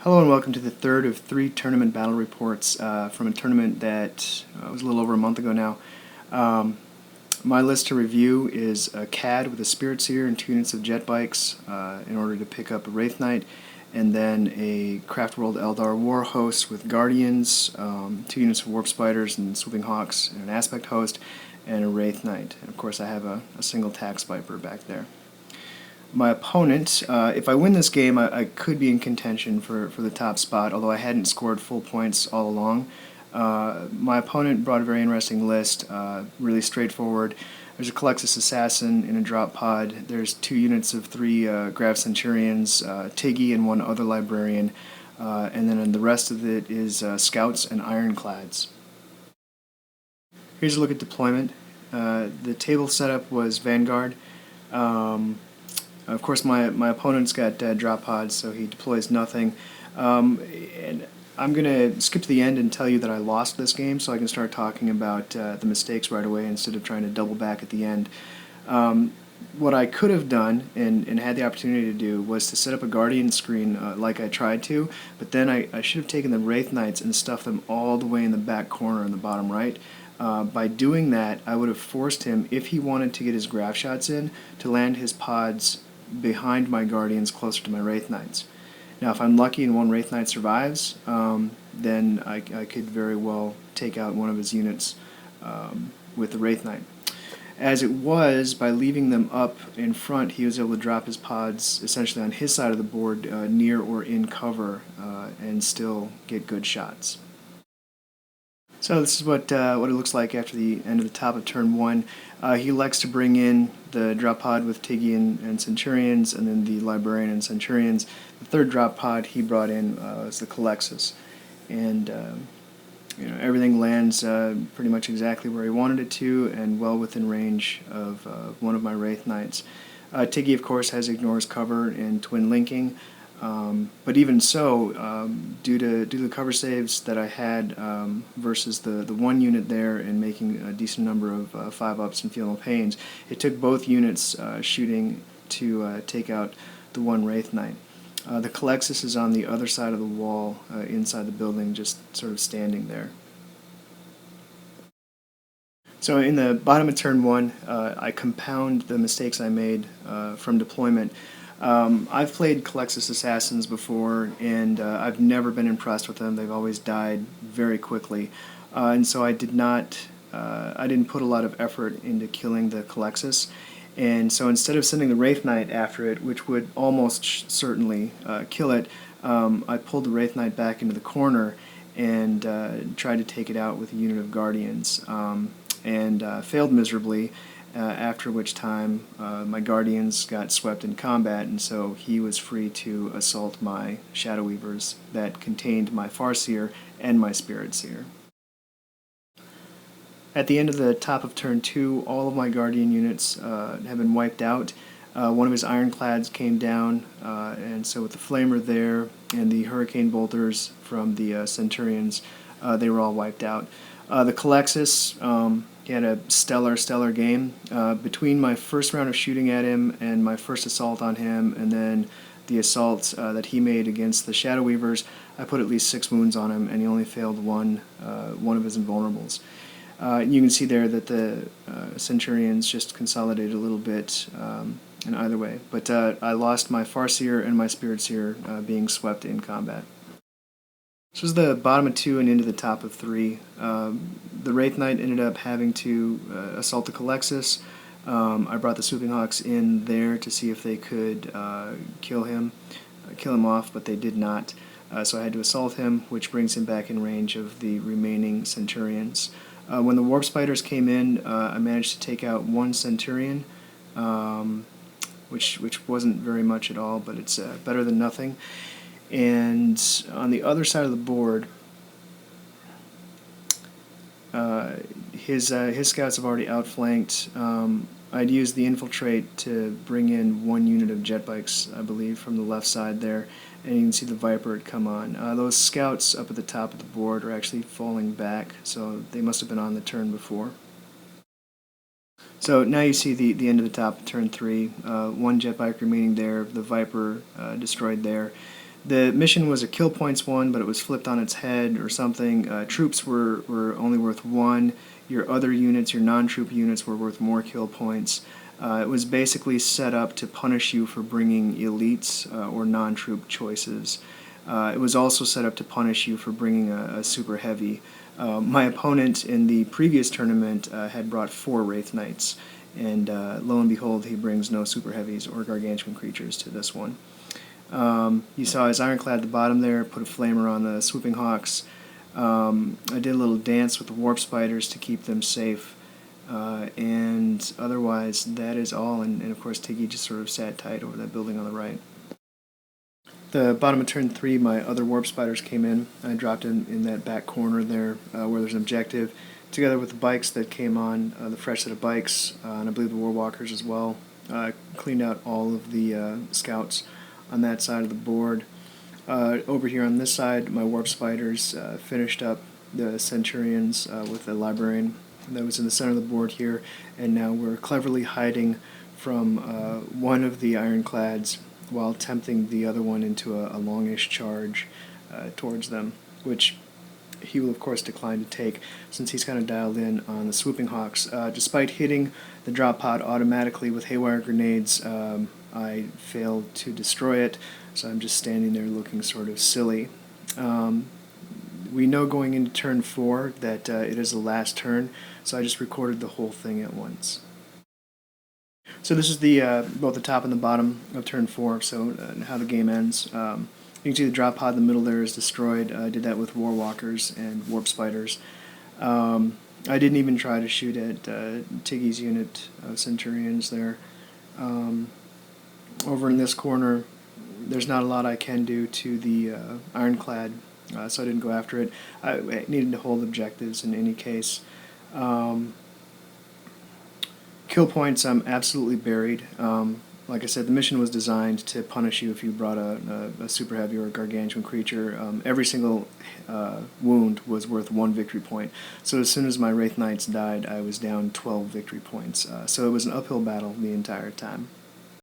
Hello and welcome to the third of 3 tournament battle reports from a tournament that was a little over a month ago now. My list to review is a CAD with a Spirit Seer and 2 units of jet bikes in order to pick up a Wraith Knight, and then a Craft World Eldar War Host with Guardians, 2 units of Warp Spiders and Swooping Hawks, and an Aspect Host, and a Wraith Knight. And of course I have a single Tax Viper back there. My opponent, if I win this game, I could be in contention for the top spot, although I hadn't scored full points all along. My opponent brought a very interesting list, really straightforward. There's a Culexis Assassin in a drop pod. There's 2 units of 3 GravCents, Tiggy, and 1 other Librarian. And then the rest of it is Scouts and Ironclads. Here's a look at deployment. The table setup was Vanguard. Of course, my opponent's got drop pods, so he deploys nothing. And I'm going to skip to the end and tell you that I lost this game, so I can start talking about the mistakes right away instead of trying to double back at the end. What I could have done and had the opportunity to do was to set up a Guardian screen like I tried to, but then I should have taken the Wraith Knights and stuffed them all the way in the back corner in the bottom right. By doing that, I would have forced him, if he wanted to get his grav shots in, to land his pods behind my Guardians closer to my Wraith Knights. Now if I'm lucky and 1 Wraith Knight survives, then I could very well take out one of his units with the Wraith Knight. As it was, by leaving them up in front, he was able to drop his pods essentially on his side of the board, near or in cover, and still get good shots. So this is what it looks like after the end of the top of turn 1. He elects to bring in the drop pod with Tiggy and Centurions, and then the Librarian and Centurions. The third drop pod he brought in was the Culexis, and everything lands pretty much exactly where he wanted it to, and well within range of one of my Wraith Knights. Tiggy, of course, has ignores cover and twin linking. But even so, due to the cover saves that I had versus the 1 unit there and making a decent number of 5-ups and feel no pains, it took both units shooting to take out the 1 Wraith Knight. The Culexis is on the other side of the wall inside the building, just sort of standing there. So in the bottom of turn 1, I compound the mistakes I made from deployment. I've played Culexis Assassins before, and I've never been impressed with them. They've always died very quickly, and so I didn't put a lot of effort into killing the Culexis. And so instead of sending the Wraith Knight after it, which would almost certainly kill it, I pulled the Wraith Knight back into the corner and tried to take it out with a unit of Guardians, and failed miserably. After which time my Guardians got swept in combat, and so he was free to assault my Shadow Weavers that contained my Farseer and my Spirit Seer. At the end of the top of turn 2, all of my Guardian units have been wiped out. One of his Ironclads came down, and so with the Flamer there and the Hurricane Bolters from the Centurions, they were all wiped out. The Culexis, he had a stellar game. Between my first round of shooting at him and my first assault on him, and then the assault that he made against the Shadow Weavers, I put at least 6 wounds on him, and he only failed one of his invulnerables. You can see there that the Centurions just consolidated a little bit in either way, but I lost my Farseer and my Spirit Seer being swept in combat. This was the bottom of 2 and into the top of 3. The Wraith Knight ended up having to assault the Culexis. I brought the Swooping Hawks in there to see if they could kill him off, but they did not. So I had to assault him, which brings him back in range of the remaining Centurions. When the Warp Spiders came in, I managed to take out 1 Centurion, which wasn't very much at all, but it's better than nothing. And on the other side of the board, his scouts have already outflanked. I'd used the infiltrate to bring in 1 unit of jet bikes, I believe, from the left side there, and you can see the Viper had come on. Those scouts up at the top of the board are actually falling back, so they must have been on the turn before. So now you see the end of the top of turn 3, 1 jet bike remaining there, the Viper destroyed there. The mission was a kill points one, but it was flipped on its head or something. Troops were only worth 1. Your other units, your non-troop units, were worth more kill points. It was basically set up to punish you for bringing elites or non-troop choices. It was also set up to punish you for bringing a super heavy. My opponent in the previous tournament had brought 4 Wraith Knights, and lo and behold, he brings no super heavies or gargantuan creatures to this one. You saw his ironclad at the bottom there, put a flamer on the swooping hawks. I did a little dance with the warp spiders to keep them safe, and otherwise that is all, and of course Tiggy just sort of sat tight over that building on the right. The bottom of turn 3, my other warp spiders came in. I dropped in that back corner there where there's an objective, together with the bikes that came on, the fresh set of bikes, and I believe the warwalkers as well. Cleaned out all of the scouts on that side of the board. Over here on this side, my warp spiders finished up the centurions with the librarian that was in the center of the board here, and now we're cleverly hiding from one of the ironclads while tempting the other one into a longish charge towards them, which he will of course decline to take since he's kind of dialed in on the swooping hawks. Despite hitting the drop pod automatically with haywire grenades, I failed to destroy it, so I'm just standing there looking sort of silly. We know going into turn 4 that it is the last turn, so I just recorded the whole thing at once. So this is the both the top and the bottom of turn 4, so how the game ends. You can see the drop pod in the middle there is destroyed. I did that with warwalkers and warp spiders. I didn't even try to shoot at Tiggy's unit of centurions there. Over in this corner, there's not a lot I can do to the ironclad, so I didn't go after it. I needed to hold objectives in any case. Kill points, I'm absolutely buried. Like I said, the mission was designed to punish you if you brought a super heavy or a gargantuan creature. Every single wound was worth 1 victory point. So as soon as my Wraith Knights died, I was down 12 victory points. So it was an uphill battle the entire time.